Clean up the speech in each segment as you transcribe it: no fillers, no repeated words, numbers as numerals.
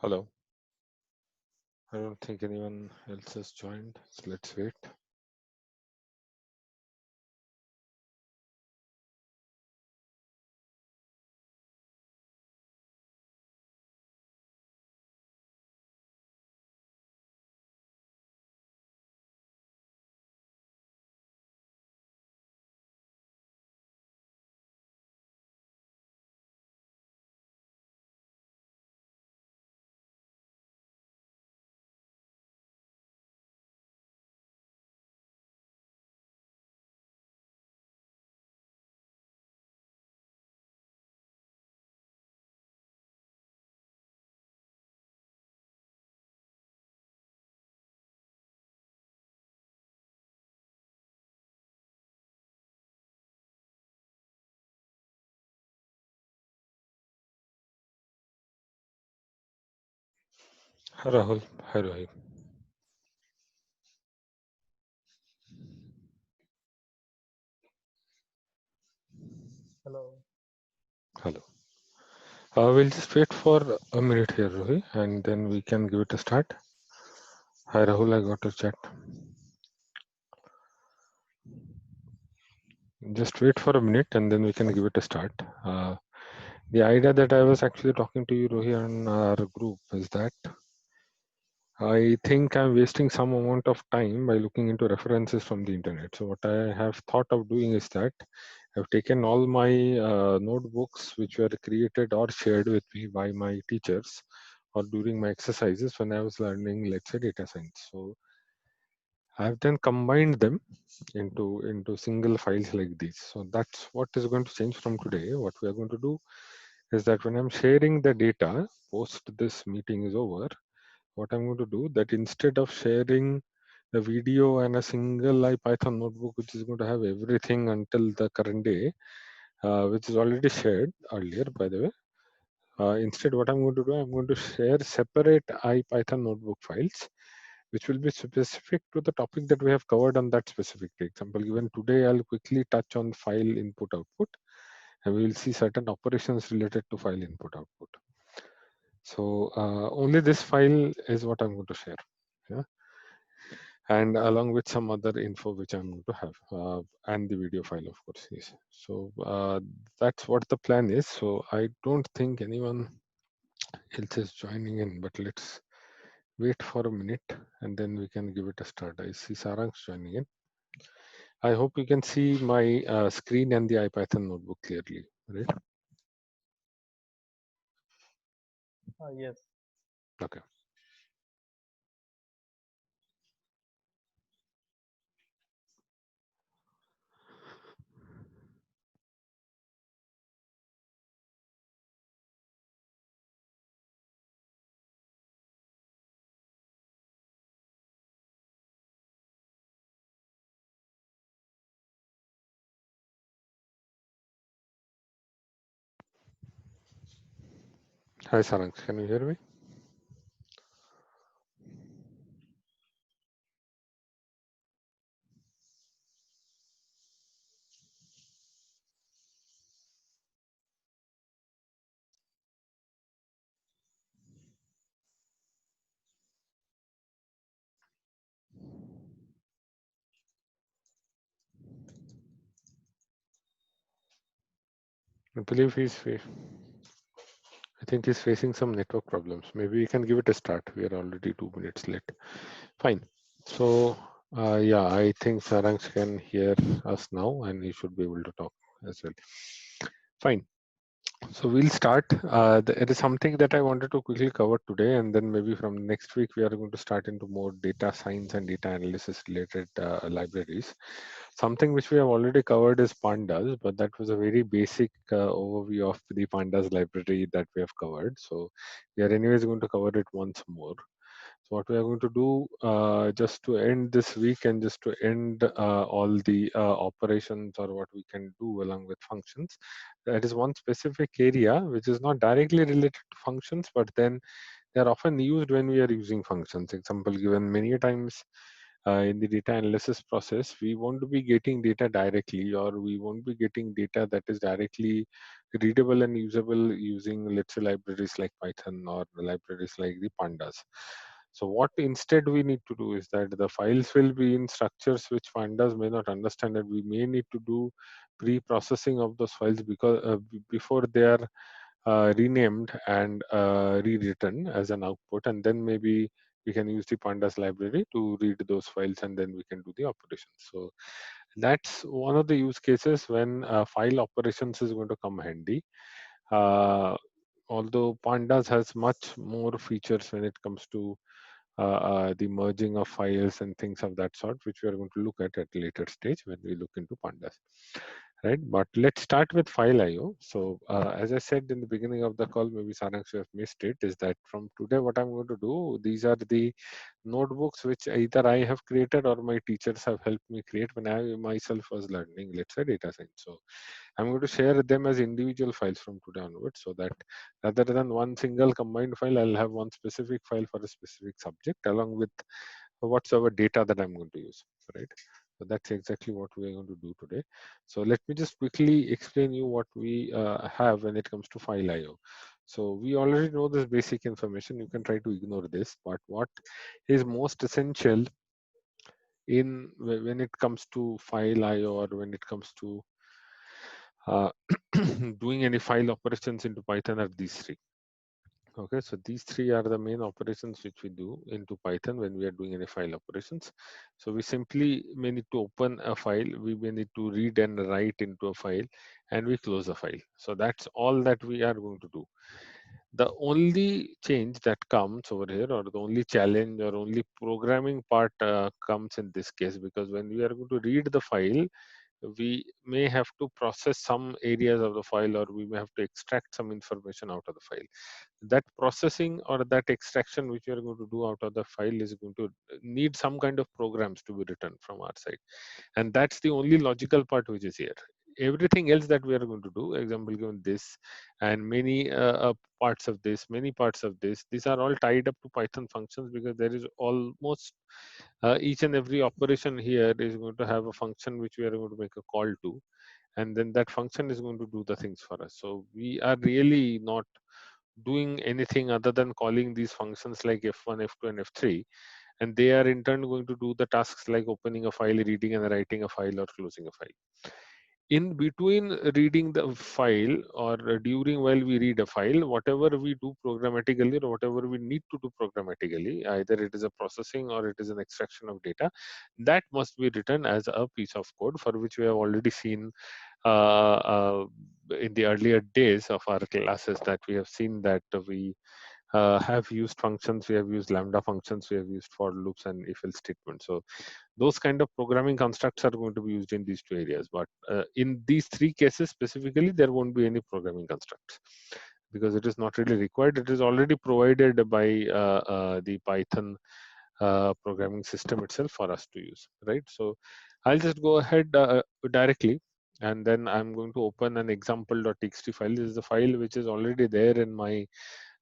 Hello. I don't think anyone else has joined, so let's wait. Hi, Rahul. Hi, Rohit. Hello. Hello. We'll just wait for a minute here, Rohit, and then we can give it a start. Hi, Rahul. I got a chat. Just wait for a minute, and then we can give it a start. The idea that I was actually talking to you, Rohit, on our group is that I think I'm wasting some amount of time by looking into references from the internet. So what I have thought of doing is that I've taken all my notebooks which were created or shared with me by my teachers or during my exercises when I was learning, let's say, data science. So I've then combined them into single files like these. So that's what is going to change from today. What we are going to do is that when I'm sharing the data post this meeting is over, what I'm going to do that instead of sharing the video and a single IPython notebook, which is going to have everything until the current day, which is already shared earlier, by the way. Instead, what I'm going to do, I'm going to share separate IPython notebook files, which will be specific to the topic that we have covered on that specific day. Example given today, I'll quickly touch on file input output, and we will see certain operations related to file input output. So only this file is what I'm going to share. Yeah. And along with some other info which I'm going to have, and the video file, of course. Yes. So that's what the plan is. So I don't think anyone else is joining in, but let's wait for a minute and then we can give it a start. I see Sarang's joining in. I hope you can see my screen and the IPython notebook clearly, right? Yes. Okay. Hi, Sarang. Can you hear me? I believe I think he's facing some network problems. Maybe we can give it a start. We are already 2 minutes late. Fine. So, yeah, I think Saransh can hear us now and he should be able to talk as well. Fine. So we'll start. There is something that I wanted to quickly cover today, and then maybe from next week we are going to start into more data science and data analysis related libraries. Something which we have already covered is pandas, but that was a very basic overview of the pandas library that we have covered. So we are anyways going to cover it once more. So what we are going to do, just to end this week and just to end all the operations or what we can do along with functions, that is one specific area which is not directly related to functions, but then they are often used when we are using functions. Example given many times, in the data analysis process, we won't be getting data directly, or we won't be getting data that is directly readable and usable using, let's say, libraries like Python or libraries like the Pandas. So what instead we need to do is that the files will be in structures which Pandas may not understand, and we may need to do pre-processing of those files because before they are renamed and rewritten as an output, and then maybe we can use the pandas library to read those files, and then we can do the operations. So that's one of the use cases when file operations is going to come handy. uh, Although pandas has much more features when it comes to the merging of files and things of that sort, which we are going to look at a later stage when we look into pandas, right? But let's start with file IO. So as I said in the beginning of the call, maybe Saransh, you have missed it, is that from today what I'm going to do, these are the notebooks which either I have created or my teachers have helped me create when I myself was learning, let's say, data science. So I'm going to share them as individual files from today onwards, so that rather than one single combined file, I'll have one specific file for a specific subject along with whatsoever data that I'm going to use, right? So that's exactly what we're going to do today. So let me just quickly explain you what we have when it comes to file IO. So we already know this basic information. You can try to ignore this, but what is most essential in when it comes to file IO, or when it comes to uh, doing any file operations into Python, are these three. Okay, so these three are the main operations which we do into Python when we are doing any file operations. So we simply may need to open a file, we may need to read and write into a file, and we close the file. So that's all that we are going to do. The only change that comes over here, or the only challenge or only programming part comes in this case, because when we are going to read the file, we may have to process some areas of the file, or we may have to extract some information out of the file. That processing or that extraction which we are going to do out of the file is going to need some kind of programs to be written from our side, and that's the only logical part which is here. Everything else that we are going to do, example given this, and many many parts of this, these are all tied up to Python functions, because there is almost each and every operation here is going to have a function which we are going to make a call to, and then that function is going to do the things for us. So we are really not doing anything other than calling these functions like f1, f2, and f3, and they are in turn going to do the tasks like opening a file, reading and writing a file, or closing a file. In between reading the file, or during while we read a file, whatever we do programmatically, or whatever we need to do programmatically, either it is a processing or it is an extraction of data, that must be written as a piece of code, for which we have already seen in the earlier days of our classes, that we have seen that we have used functions, we have used lambda functions, we have used for loops and if else statements. So those kind of programming constructs are going to be used in these two areas, but in these three cases specifically, there won't be any programming constructs, because it is not really required. It is already provided by the Python programming system itself for us to use, right? So I'll just go ahead directly, and then I'm going to open an example.txt file. This is a file which is already there in my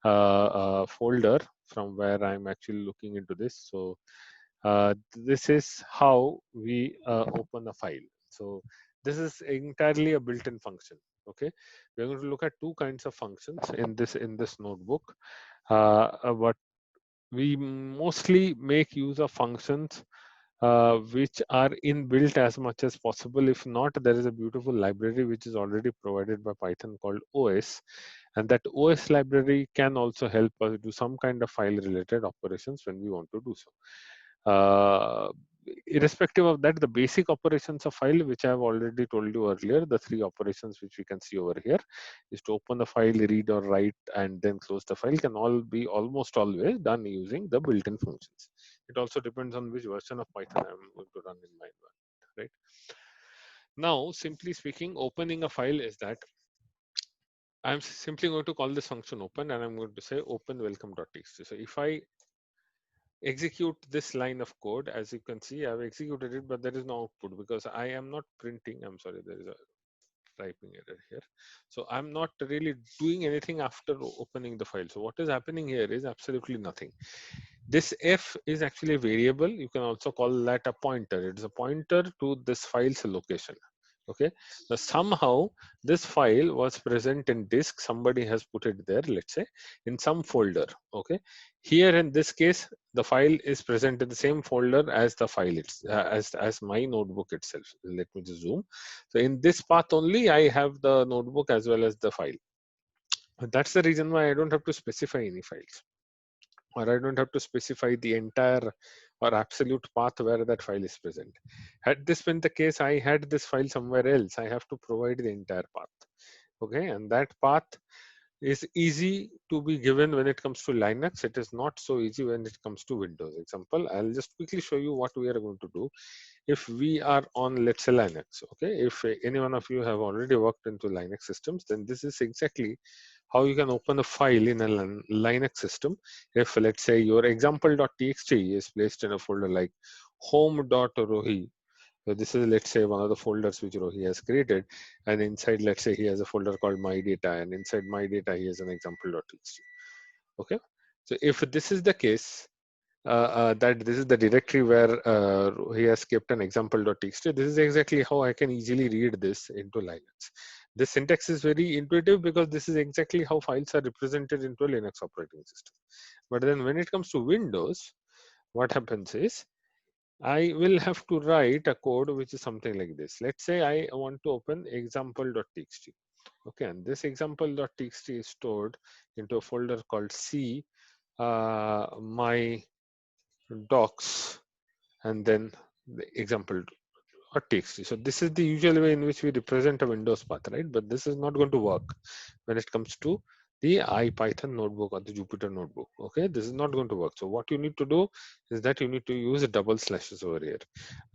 folder from where I'm actually looking into this. So this is how we open a file. So this is entirely a built-in function. Okay, we're going to look at two kinds of functions in this notebook, but we mostly make use of functions which are inbuilt as much as possible. If not, there is a beautiful library which is already provided by Python called OS, and that OS library can also help us do some kind of file related operations when we want to do so. Irrespective of that, the basic operations of file, which I have already told you earlier, the three operations which we can see over here, is to open the file, read or write, and then close the file, can all be almost always done using the built-in functions. It also depends on which version of Python I'm going to run in my environment, right? Now, simply speaking, opening a file is that I'm simply going to call this function open, and I'm going to say open welcome.txt. So if I execute this line of code, as you can see, I've executed it, but there is no output because I am not printing. I'm sorry, there is a typing error here. So I'm not really doing anything after opening the file. So what is happening here is absolutely nothing. This f is actually a variable. You can also call that a pointer. It is a pointer to this file's location. Okay. Now somehow this file was present in disk. Somebody has put it there, let's say, in some folder. Okay. Here in this case, the file is present in the same folder as the file. It's as my notebook itself. Let me just zoom. So in this path only, I have the notebook as well as the file. That's the reason why I don't have to specify any files, or I don't have to specify the entire or absolute path where that file is present. Had this been the case, I had this file somewhere else, I have to provide the entire path. Okay, and that path is easy to be given when it comes to Linux. It is not so easy when it comes to Windows. Example, I'll just quickly show you what we are going to do if we are on, let's say, Linux. Okay, if any one of you have already worked into Linux systems, then this is exactly how you can open a file in a Linux system. If, let's say, your example.txt is placed in a folder like home.rohi. So this is, let's say, one of the folders which Rohi has created, and inside, let's say, he has a folder called my data, and inside my data he has an example.txt. Okay, so if this is the case, that this is the directory where he has kept an example.txt. This is exactly how I can easily read this into Linux. This syntax is very intuitive because this is exactly how files are represented into a Linux operating system. But then when it comes to Windows, what happens is I will have to write a code which is something like this. Let's say I want to open example.txt. Okay, and this example.txt is stored into a folder called C, my docs, and then the example or txt. So this is the usual way in which we represent a Windows path, right? But this is not going to work when it comes to the IPython notebook or the Jupyter notebook. Okay, this is not going to work. So what you need to do is that you need to use double slashes over here.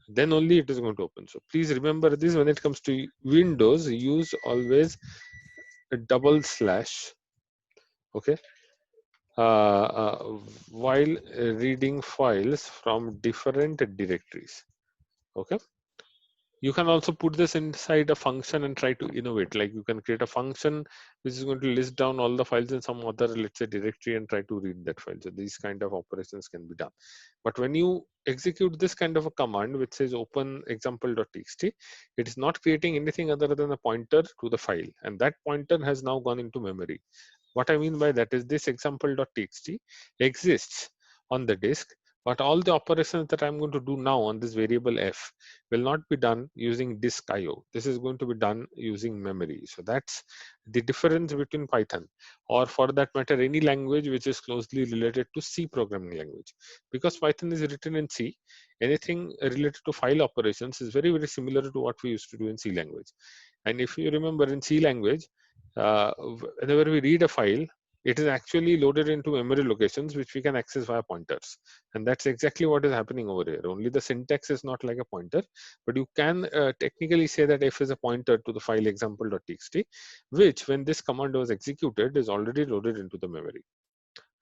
Then only it is going to open. So please remember this when it comes to Windows, use always a double slash. Okay, while reading files from different directories. Okay, you can also put this inside a function and try to innovate. Like you can create a function which is going to list down all the files in some other, let's say, directory, and try to read that file. So these kind of operations can be done. But when you execute this kind of a command which says open example.txt, it is not creating anything other than a pointer to the file, and that pointer has now gone into memory. What I mean by that is this example.txt exists on the disk, but all the operations that I'm going to do now on this variable f will not be done using disk IO. This is going to be done using memory. So that's the difference between Python, or for that matter, any language which is closely related to C programming language. Because Python is written in C, anything related to file operations is very, very similar to what we used to do in C language. And if you remember, in C language, whenever we read a file, it is actually loaded into memory locations which we can access via pointers. And that's exactly what is happening over here. Only the syntax is not like a pointer, but you can technically say that f is a pointer to the file example.txt, which when this command was executed is already loaded into the memory,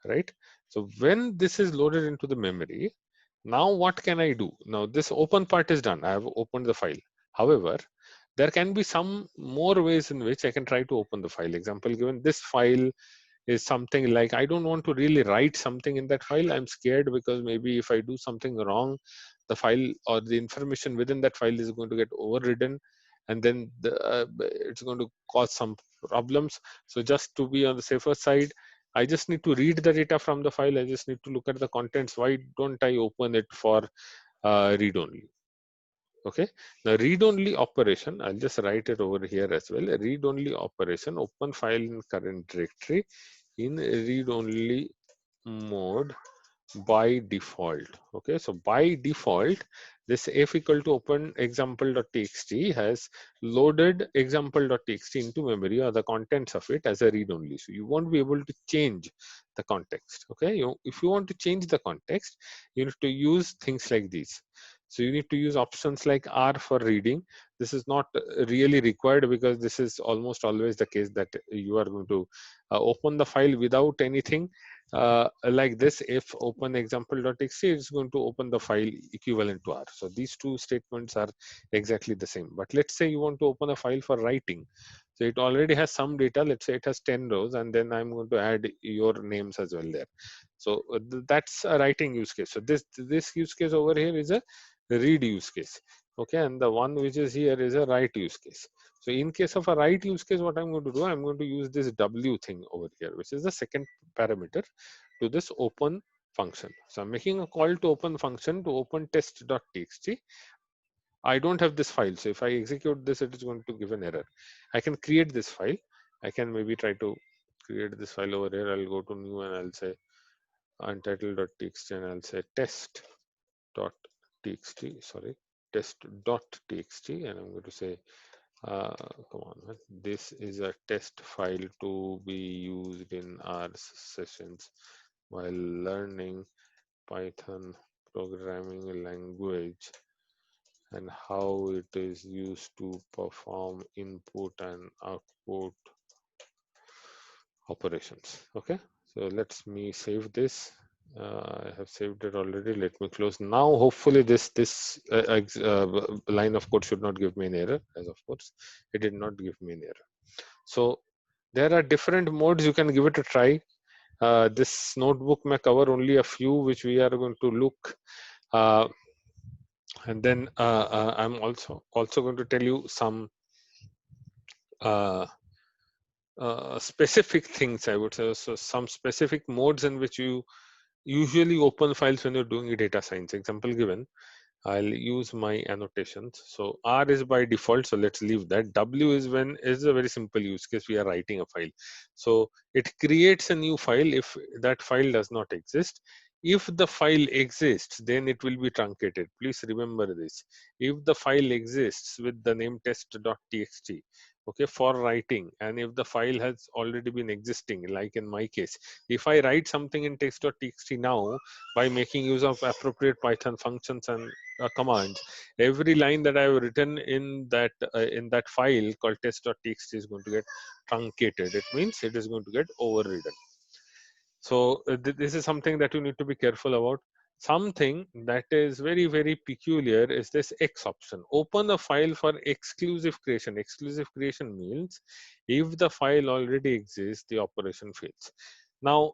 right? So when this is loaded into the memory, now what can I do? Now this open part is done. I have opened the file. However, there can be some more ways in which I can try to open the file. Example given, this file is something like, I don't want to really write something in that file. I'm scared because maybe if I do something wrong, the file or the information within that file is going to get overridden, and then it's going to cause some problems. So just to be on the safer side, I just need to read the data from the file. I just need to look at the contents. Why don't I open it for read only? Okay, the read only operation, I'll just write it over here as well. A read only operation, open file in current directory in read only mode by default. Okay, so by default, this f equal to open example.txt has loaded example.txt into memory, or the contents of it, as a read only. So you won't be able to change the context. Okay, if you want to change the context, you need to use things like these. So you need to use options like R for reading. This is not really required because this is almost always the case that you are going to open the file without anything like this. If open example.txt, it's going to open the file equivalent to R. So these two statements are exactly the same. But let's say you want to open a file for writing. So it already has some data. Let's say it has 10 rows, and then I'm going to add your names as well there. So that's a writing use case. So this use case over here is a read use case. Okay, and the one which is here is a write use case. So in case of a write use case, what I'm going to do, I'm going to use this W thing over here, which is the second parameter to this open function. So I'm making a call to open function to open test.txt. I don't have this file, so if I execute this, it is going to give an error. I can create this file. I can maybe try to create this file over here. I'll go to new and I'll say untitled.txt and I'll say test.txt, sorry, test.txt, and I'm going to say come on, man. This is a test file to be used in our sessions while learning Python programming language and how it is used to perform input and output operations. Okay, so let's me save this. I have saved it already. Let me close. Now hopefully this line of code should not give me an error, as of course it did not give me an error. So there are different modes. You can give it a try. This notebook may cover only a few which we are going to look, and then I'm also going to tell you some uh, specific things, I would say. So some specific modes in which you usually open files when you're doing a data science. Example given, I'll use my annotations. So R is by default, so let's leave that. W is a very simple use case. We are writing a file. So it creates a new file if that file does not exist. If the file exists, then it will be truncated. Please remember this. If the file exists with the name test.txt, okay, for writing, and if the file has already been existing, like in my case, if I write something in test.txt now by making use of appropriate Python functions and commands, every line that I have written in that file called test.txt is going to get truncated. It means it is going to get overridden. So this is something that you need to be careful about. Something that is very, very peculiar is this X option. Open a file for exclusive creation. Exclusive creation means if the file already exists, the operation fails. Now,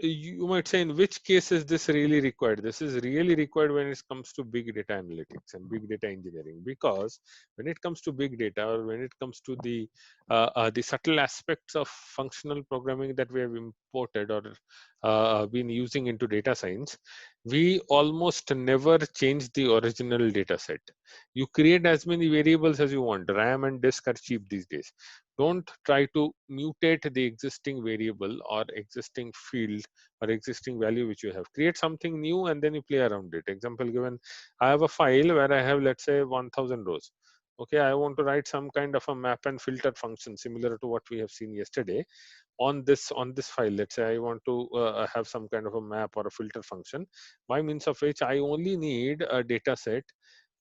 you might say, in which case is this really required? This is really required when it comes to big data analytics and big data engineering, because when it comes to big data, or when it comes to the subtle aspects of functional programming that we have imported or been using into data science, we almost never change the original data set. You create as many variables as you want. RAM and disk are cheap these days. Don't try to mutate the existing variable or existing field or existing value which you have. Create something new and then you play around it. Example given, I have a file where I have, let's say, 1000 rows. Okay, I want to write some kind of a map and filter function similar to what we have seen yesterday on this file. Let's say I want to have some kind of a map or a filter function, by means of which I only need a data set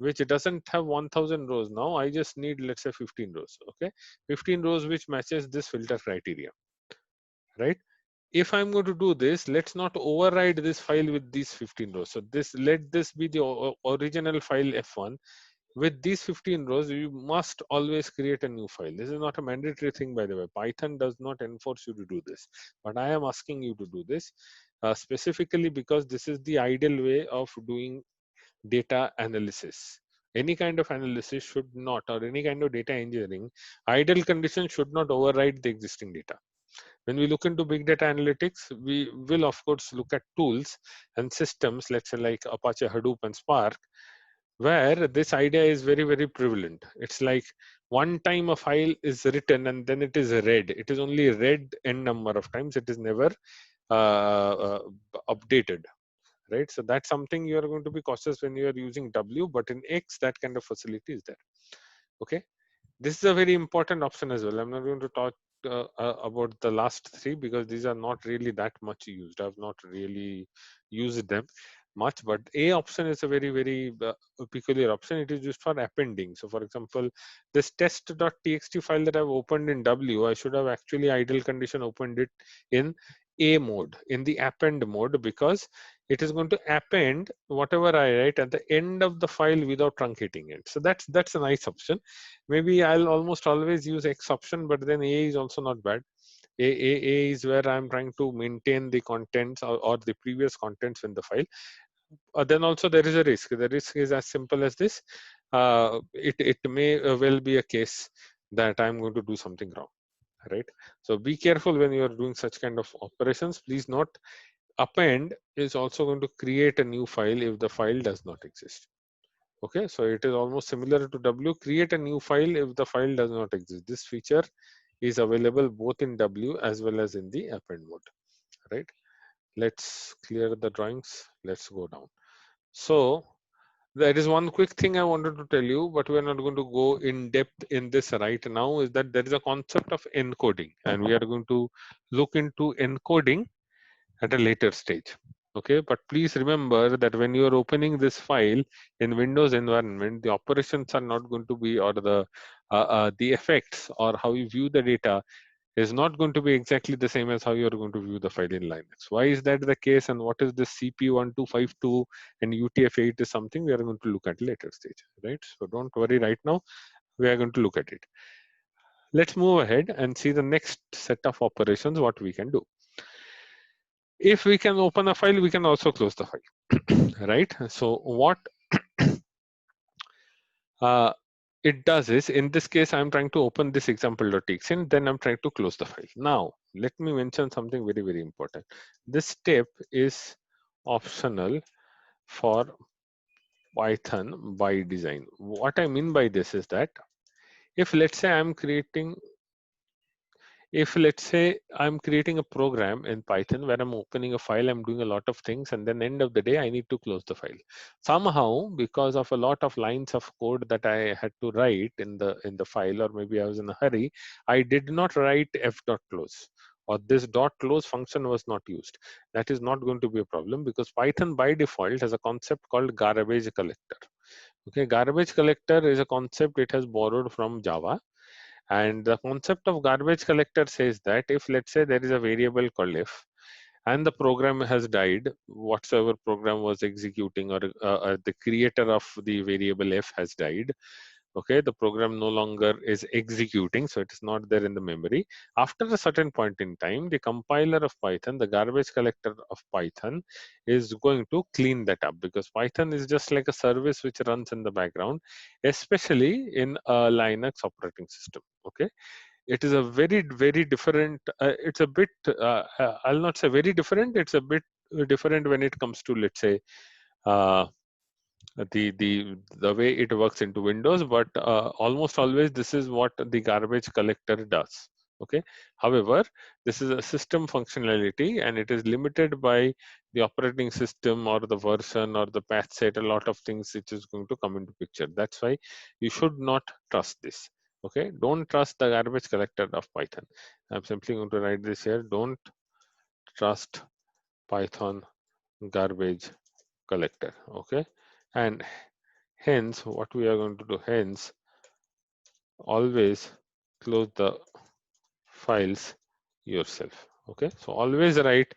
which doesn't have 1000 rows. Now I just need, let's say, 15 rows. Okay, 15 rows which matches this filter criteria, right? If I'm going to do this, let's not override this file with these 15 rows. So let this be the original file F1. With these 15 rows, you must always create a new file. This is not a mandatory thing, by the way. Python does not enforce you to do this, but I am asking you to do this specifically because this is the ideal way of doing data analysis. Any kind of analysis should not, or any kind of data engineering, ideal conditions should not override the existing data. When we look into big data analytics, we will of course look at tools and systems, let's say like Apache Hadoop and Spark, where this idea is very, very prevalent. It's like one time a file is written and then it is read. It is only read n number of times. It is never uh, updated, right? So that's something you are going to be cautious when you are using W, but in X, that kind of facility is there. Okay, this is a very important option as well. I'm not going to talk about the last three because these are not really that much used. I've not really used them much, but A option is a very, very peculiar option. It is used for appending. So for example, this test.txt file that I've opened in W, I should have actually ideal condition opened it in A mode, in the append mode, because it is going to append whatever I write at the end of the file without truncating it. So that's a nice option. Maybe I'll almost always use X option, but then A is also not bad. A is where I'm trying to maintain the contents or the previous contents in the file. Then also there is a risk. The risk is as simple as this. It may well be a case that I'm going to do something wrong, right? So be careful when you are doing such kind of operations. Please note, append is also going to create a new file if the file does not exist. Okay, so it is almost similar to W, create a new file if the file does not exist. This feature is available both in W as well as in the append mode, right? Let's clear the drawings. Let's go down. So there is one quick thing I wanted to tell you, but we're not going to go in depth in this right now, is that there is a concept of encoding, and we are going to look into encoding at a later stage. Okay, but please remember that when you are opening this file in Windows environment, the operations are not going to be, or the effects or how you view the data is not going to be exactly the same as how you're going to view the file in Linux. Why is that the case, and what is this CP1252 and UTF-8 is something we are going to look at later stage, right? So don't worry right now, we are going to look at it. Let's move ahead and see the next set of operations, what we can do. If we can open a file, we can also close the file, right? So what uh, it does is, in this case, I'm trying to open this example.txt, then I'm trying to close the file. Now, let me mention something very, very important. This step is optional for Python by design. What I mean by this is that if let's say if let's say I'm creating a program in Python where I'm opening a file, I'm doing a lot of things, and then end of the day, I need to close the file. Somehow, because of a lot of lines of code that I had to write in the file, or maybe I was in a hurry, I did not write f.close, or this dot close function was not used. That is not going to be a problem, because Python by default has a concept called garbage collector. Okay, garbage collector is a concept it has borrowed from Java, and the concept of garbage collector says that if let's say there is a variable called if, and the program has died, whatsoever program was executing, or the creator of the variable f has died, okay, the program no longer is executing, so it is not there in the memory. After a certain point in time, the compiler of Python, the garbage collector of Python, is going to clean that up, because Python is just like a service which runs in the background, especially in a Linux operating system. Okay, it is a very, very different, it's a bit I'll not say very different, it's a bit different when it comes to, let's say, uh, the way it works into Windows, but almost always this is what the garbage collector does. Okay, however, this is a system functionality, and it is limited by the operating system or the version or the patch set, a lot of things which is going to come into picture. That's why you should not trust this. Okay, don't trust the garbage collector of Python. I'm simply going to write this here: don't trust Python garbage collector. Okay, and hence, what we are going to do, hence, always close the files yourself. Okay, so always write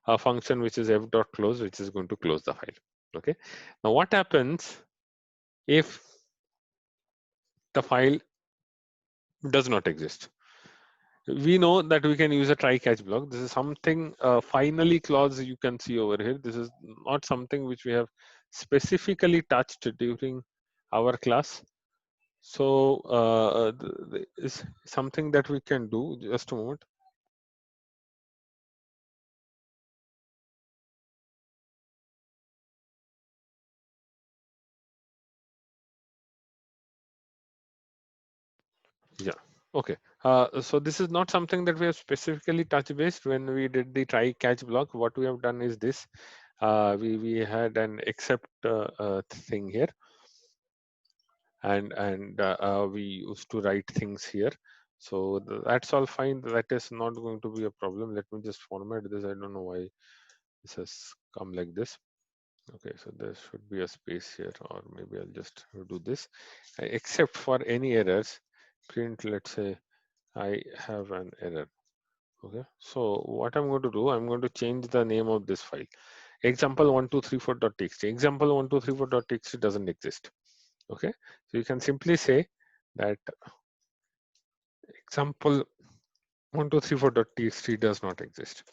a function which is f.close, which is going to close the file. Okay, now what happens if the file does not exist? We know that we can use a try catch block. This is something finally clause you can see over here. This is not something which we have specifically touched during our class. So is something that we can do. Just a moment. Yeah. Okay. So this is not something that we have specifically touch based when we did the try catch block. What we have done is this. We had an except thing here, and we used to write things here. So that's all fine. That is not going to be a problem. Let me just format this. I don't know why this has come like this. Okay, so there should be a space here, or maybe I'll just do this. Except for any errors, print, let's say I have an error. Okay, so what I'm going to do, I'm going to change the name of this file. Example1234.txt. Example1234.txt doesn't exist. Okay, so you can simply say that example1234.txt does not exist.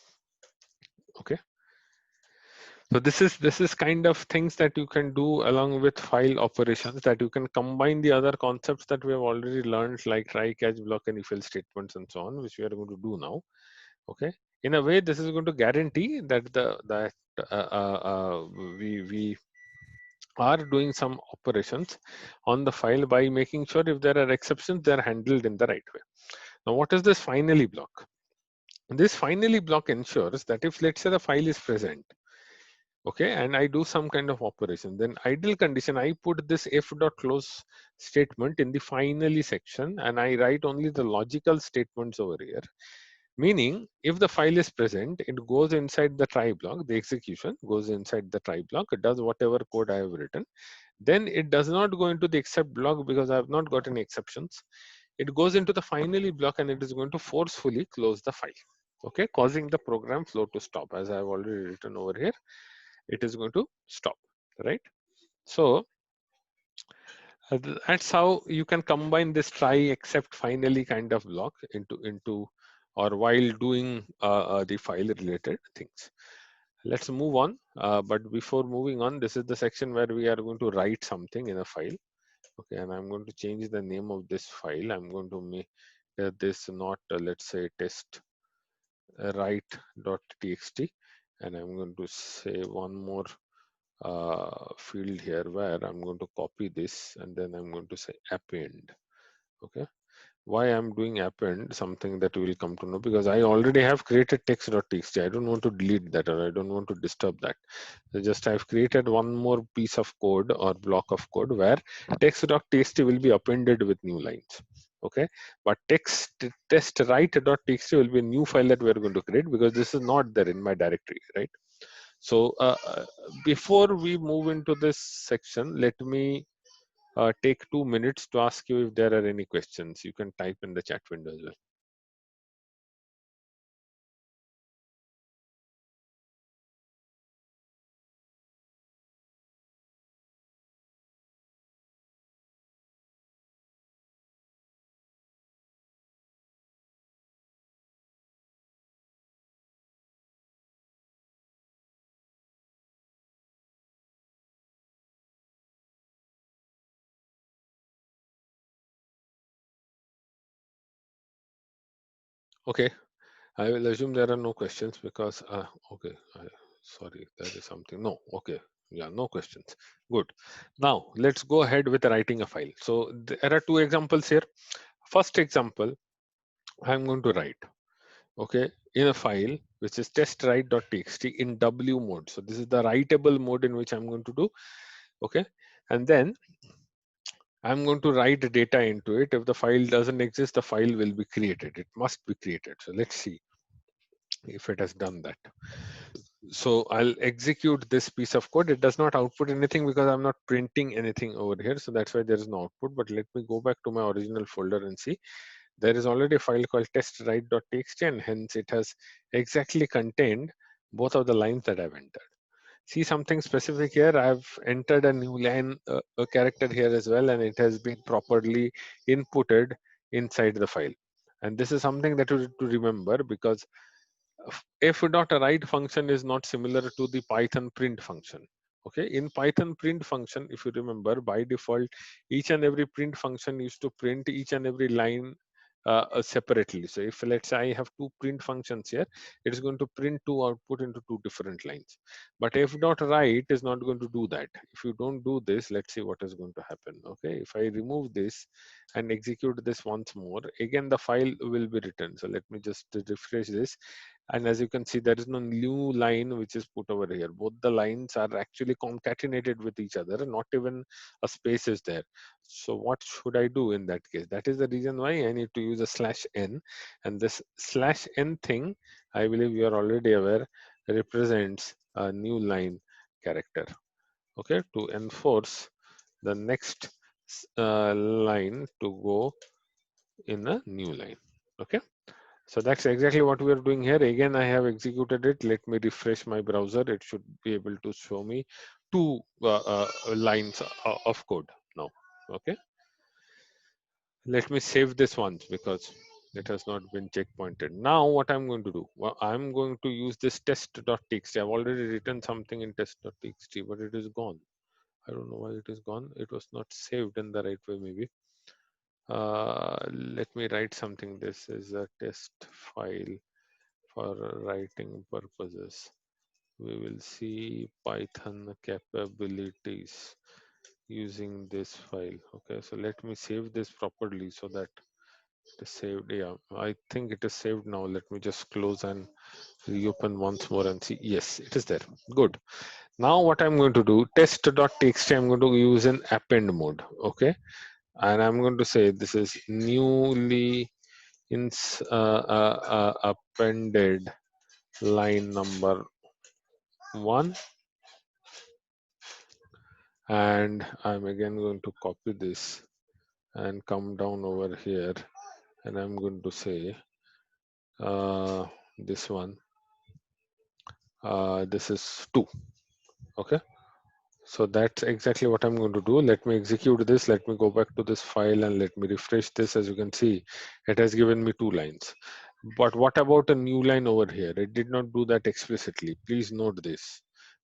Okay, so this is kind of things that you can do along with file operations, that you can combine the other concepts that we have already learned, like try, catch, block, and if else statements and so on, which we are going to do now. Okay, in a way, this is going to guarantee that we are doing some operations on the file by making sure if there are exceptions, they are handled in the right way. Now, what is this finally block? This finally block ensures that if, let's say, the file is present, okay, and I do some kind of operation, then ideal condition, I put this f dot close statement in the finally section, and I write only the logical statements over here. Meaning, if the file is present, it goes inside the try block, the execution goes inside the try block, it does whatever code I have written. Then it does not go into the except block because I have not got any exceptions. It goes into the finally block and it is going to forcefully close the file, okay, causing the program flow to stop. As I have already written over here, it is going to stop, right? So that's how you can combine this try, except, finally kind of block into or while doing the file related things. Let's move on. But before moving on, this is the section where we are going to write something in a file. Okay, and I'm going to change the name of this file. I'm going to make this not let's say test write.txt, and I'm going to say one more field here where I'm going to copy this and then I'm going to say append. Okay, why I'm doing append, something that we will come to know, because I already have created text.txt. I don't want to delete that, or I don't want to disturb that. So just I've created one more piece of code or block of code where text.txt will be appended with new lines. Okay, but test write.txt will be a new file that we're going to create because this is not there in my directory, right? So before we move into this section, let me take 2 minutes to ask you if there are any questions. You can type in the chat window as well. Okay, I will assume there are no questions because, okay, sorry, there is something. No, okay, yeah, no questions. Good. Now, let's go ahead with writing a file. So there are two examples here. First example, I'm going to write, okay, in a file which is testwrite.txt in W mode. So this is the writable mode in which I'm going to do, okay, and then I'm going to write data into it. If the file doesn't exist, the file will be created. It must be created. So let's see if it has done that. So I'll execute this piece of code. It does not output anything because I'm not printing anything over here. So that's why there is no output. But let me go back to my original folder and see. There is already a file called testwrite.txt, and hence it has exactly contained both of the lines that I've entered. See something specific here. I've entered a new line, a character here as well, and it has been properly inputted inside the file. And this is something that you need to remember, because f.write function is not similar to the Python print function. Okay, in Python print function, if you remember, by default, each and every print function used to print each and every line separately. So if, let's say, I have two print functions here, it is going to print two output into two different lines. But f.write is not going to do that. If you don't do this, let's see what is going to happen. Okay, if I remove this and execute this once more, again the file will be written. So let me just refresh this, and as you can see, there is no new line which is put over here. Both the lines are actually concatenated with each other, not even a space is there. So what should I do in that case? That is the reason why I need to use a /n, and this /n thing, I believe you are already aware, represents a new line character, okay, to enforce the next line to go in a new line. Okay, So that's exactly what we are doing here. Again, I have executed it. Let me refresh my browser. It should be able to show me two lines of code now. Okay. Let me save this once because it has not been checkpointed. Now what I'm going to do, well, I'm going to use this test.txt. I've already written something in test.txt, but it is gone. I don't know why it is gone. It was not saved in the right way, maybe. Let me write something. This is a test file for writing purposes. We will see Python capabilities using this file. Okay, so let me save this properly so that it is saved. Yeah, I think it is saved now. Let me just close and reopen once more and see. Yes, it is there. Good. Now what I'm going to do, test.txt, I'm going to use an append mode. Okay, and I'm going to say this is newly appended line number 1, and I'm again going to copy this and come down over here, and I'm going to say this one, this is 2. Okay, so that's exactly what I'm going to do. Let me execute this. Let me go back to this file and let me refresh this. As you can see, it has given me 2 lines. But what about a new line over here? It did not do that explicitly. Please note this.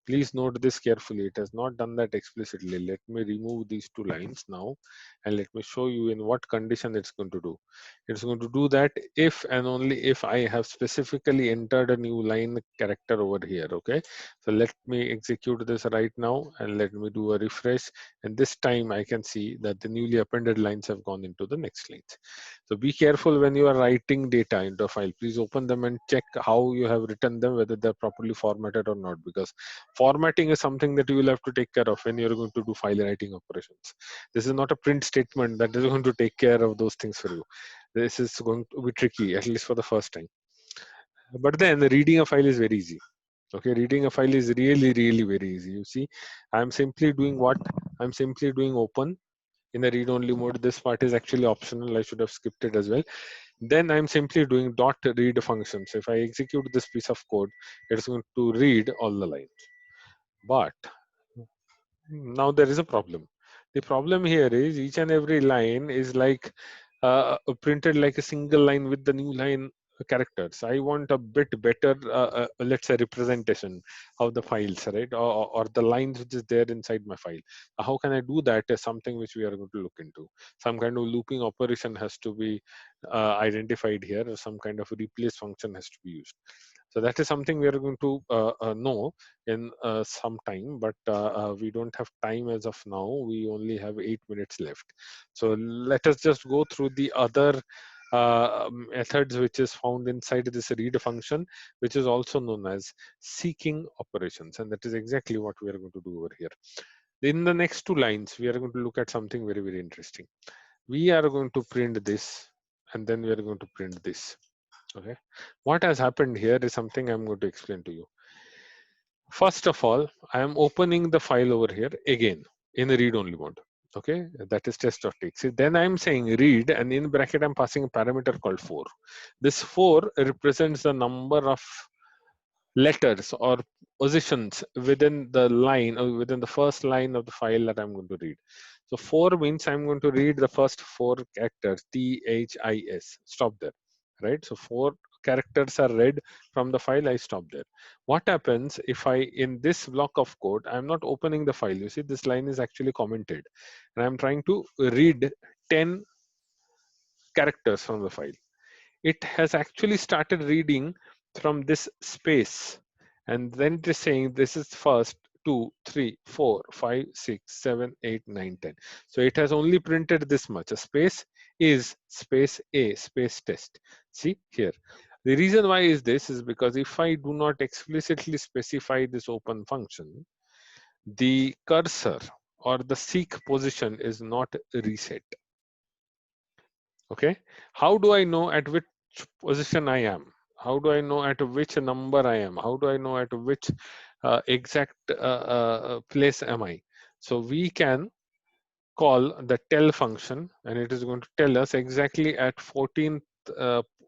Please note this carefully. It has not done that explicitly. Let me remove these 2 lines now and let me show you in what condition it's going to do. It's going to do that if and only if I have specifically entered a new line character over here. Okay. So let me execute this right now and let me do a refresh. And this time I can see that the newly appended lines have gone into the next lines. So be careful when you are writing data into a file. Please open them and check how you have written them, whether they're properly formatted or not, because formatting is something that you will have to take care of when you're going to do file writing operations. This is not a print statement that is going to take care of those things for you. This is going to be tricky, at least for the first time. But then reading a file is very easy. Okay, reading a file is really, really very easy. You see, I'm simply doing what? I'm simply doing open in a read-only mode. This part is actually optional. I should have skipped it as well. Then I'm simply doing dot read functions. If I execute this piece of code, it's going to read all the lines. But now there is a problem. The problem here is each and every line is like printed like a single line with the new line characters. I want a bit better, let's say, representation of the files, right? Or the lines which is there inside my file. How can I do that is something which we are going to look into. Some kind of looping operation has to be identified here, or some kind of replace function has to be used. So that is something we are going to know in some time, but we don't have time as of now. We only have 8 minutes left. So let us just go through the other methods which is found inside this read function, which is also known as seeking operations. And that is exactly what we are going to do over here. In the next 2 lines, we are going to look at something very, very interesting. We are going to print this, and then we are going to print this. Okay, what has happened here is something I'm going to explain to you. First of all, I am opening the file over here again in a read-only mode. Okay, that is test.txt. Then I'm saying read, and in bracket I'm passing a parameter called 4. This 4 represents the number of letters or positions within the line or within the first line of the file that I'm going to read. So 4 means I'm going to read the first 4 characters, THIS. Stop there, right? So 4 characters are read from the file. I stop there. What happens if I, in this block of code, I'm not opening the file. You see, this line is actually commented, and I'm trying to read 10 characters from the file. It has actually started reading from this space, and then it is saying this is first 2, 3, 4, 5, 6, 7, 8, 9, 10. So it has only printed this much. A space is space A, space test. See here. The reason why is this is because if I do not explicitly specify this open function, the cursor or the seek position is not reset. Okay, how do I know at which position I am? How do I know at which number I am? How do I know at which exact place am I? So we can call the tell function, and it is going to tell us exactly at 14th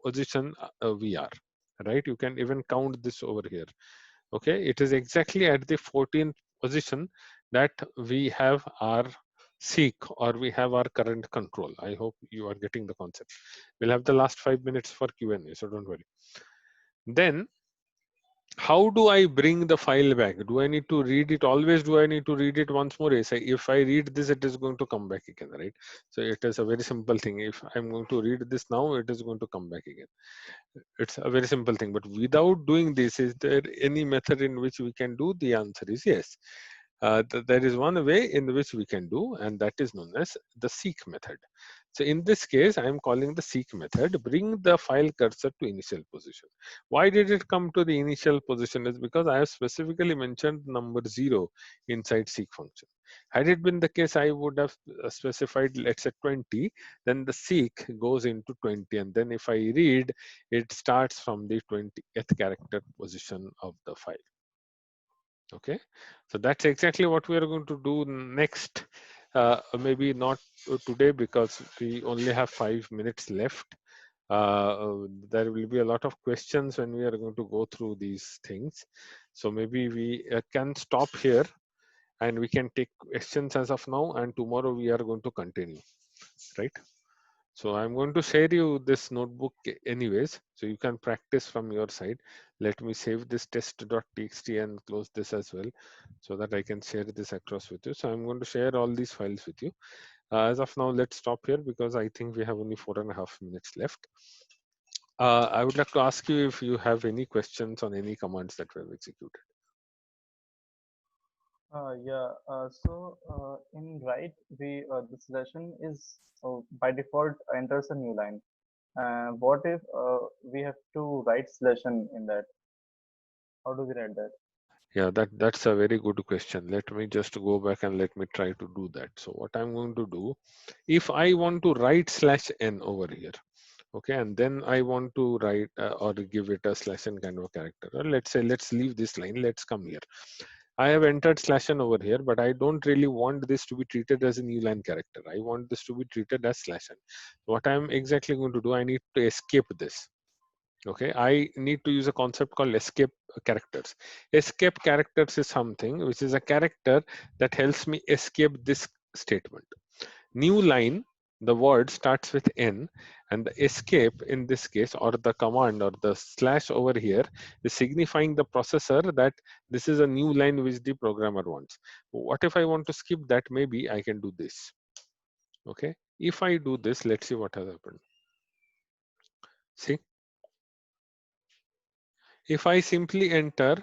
position we are, right? You can even count this over here. Okay, it is exactly at the 14th position that we have our seek, or we have our current control. I hope you are getting the concept. We'll have the last 5 minutes for Q&A, so don't worry. Then how do I bring the file back? Do I need to read it always? Do I need to read it once more? Yes, if I read this, it is going to come back again, right? So it is a very simple thing. If I'm going to read this now, it is going to come back again. It's a very simple thing. But without doing this, is there any method in which we can do? The answer is yes. There is one way in which we can do, and that is known as the seek method. So in this case, I am calling the seek method, bring the file cursor to initial position. Why did it come to the initial position? Is because I have specifically mentioned number 0 inside seek function. Had it been the case, I would have specified, let's say 20, then the seek goes into 20. And then if I read, it starts from the 20th character position of the file. Okay, so that's exactly what we are going to do next. Maybe not today, because we only have 5 minutes left. There will be a lot of questions when we are going to go through these things. So maybe we can stop here and we can take questions as of now, and tomorrow we are going to continue, right? So I'm going to share you this notebook anyways, so you can practice from your side. Let me save this test.txt and close this as well, so that I can share this across with you. So I'm going to share all these files with you. As of now, let's stop here because I think we have only 4.5 minutes left. I would like to ask you if you have any questions on any commands that we have executed. Yeah. In write, we the session is by default enters a new line. What if we have to write selection in that? How do we write that? Yeah, that's a very good question. Let me just go back and let me try to do that. So what I'm going to do, if I want to write /n over here, okay, and then I want to write or give it a /n kind of a character, or let's say, let's leave this line, let's come here. I have entered /n over here, but I don't really want this to be treated as a new line character. I want this to be treated as /n. What I'm exactly going to do, I need to escape this. Okay, I need to use a concept called escape characters. Escape characters is something which is a character that helps me escape this statement. New line, the word starts with N, and the escape in this case, or the command or the slash over here, is signifying the processor that this is a new line which the programmer wants. What if I want to skip that? Maybe I can do this. Okay, if I do this, let's see what has happened. See, if I simply enter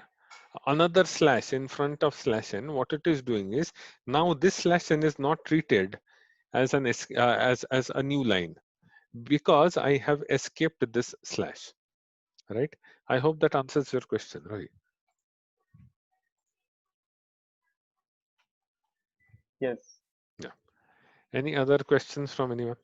another slash in front of /n, what it is doing is, now this /n is not treated as an as a new line, because I have escaped this slash, right? I hope that answers your question, right? Yes. Yeah. Any other questions from anyone?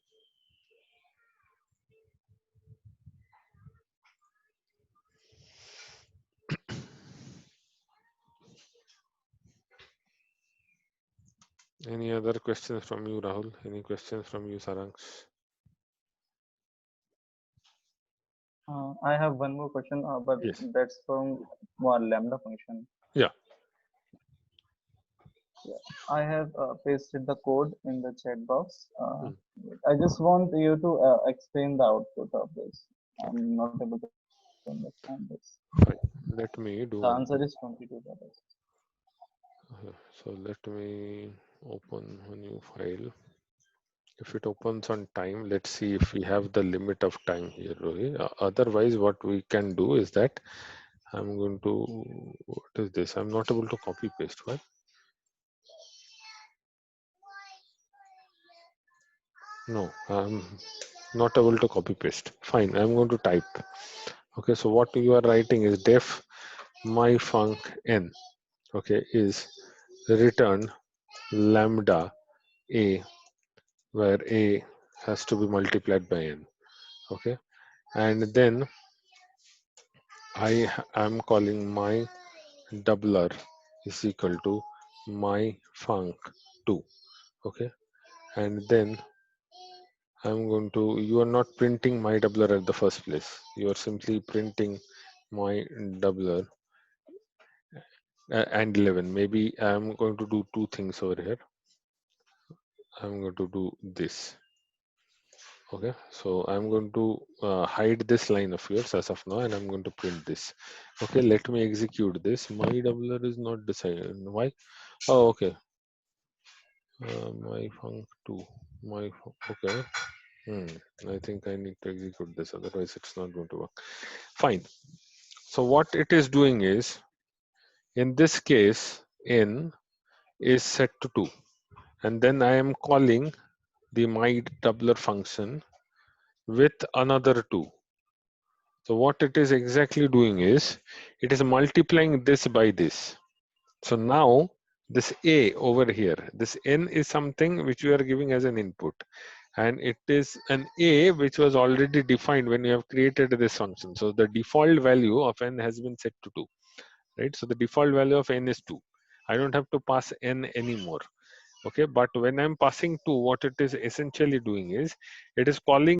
Any other questions from you, Rahul? Any questions from you, Saransh? I have one more question, but Yes. that's from one lambda function. Yeah. Yeah. I have pasted the code in the chat box. Hmm. I just want you to explain the output of this. Okay. I'm not able to understand this. Fine. Let me do The one answer thing. is 22. So let me open a new file. If it opens on time, let's see if we have the limit of time here, Rohi. Otherwise, what we can do is that I'm going to, what is this? I'm not able to copy paste. What? No, I'm not able to copy paste. Fine, I'm going to type. Okay, so what you are writing is def my func n, okay, is return lambda a, where a has to be multiplied by n. Okay, and then I am calling my doubler is equal to my func 2. Okay, and then I'm going to, you are not printing my doubler at the first place. You are simply printing my doubler and 11. Maybe I'm going to do two things over here. I'm going to do this. Okay, so I'm going to hide this line of yours as of now, and I'm going to print this. Okay, let me execute this. My doubler is not decided. Why? Oh, okay. My func2. Okay. I think I need to execute this, otherwise it's not going to work. Fine. So what it is doing is, in this case, n is set to 2. And then I am calling the my doubler function with another 2. So what it is exactly doing is, it is multiplying this by this. So now this a over here, this n is something which you are giving as an input. And it is an a which was already defined when you have created this function. So the default value of n has been set to 2, right? So the default value of n is 2. I don't have to pass n anymore. Okay, but when I'm passing 2, what it is essentially doing is, it is calling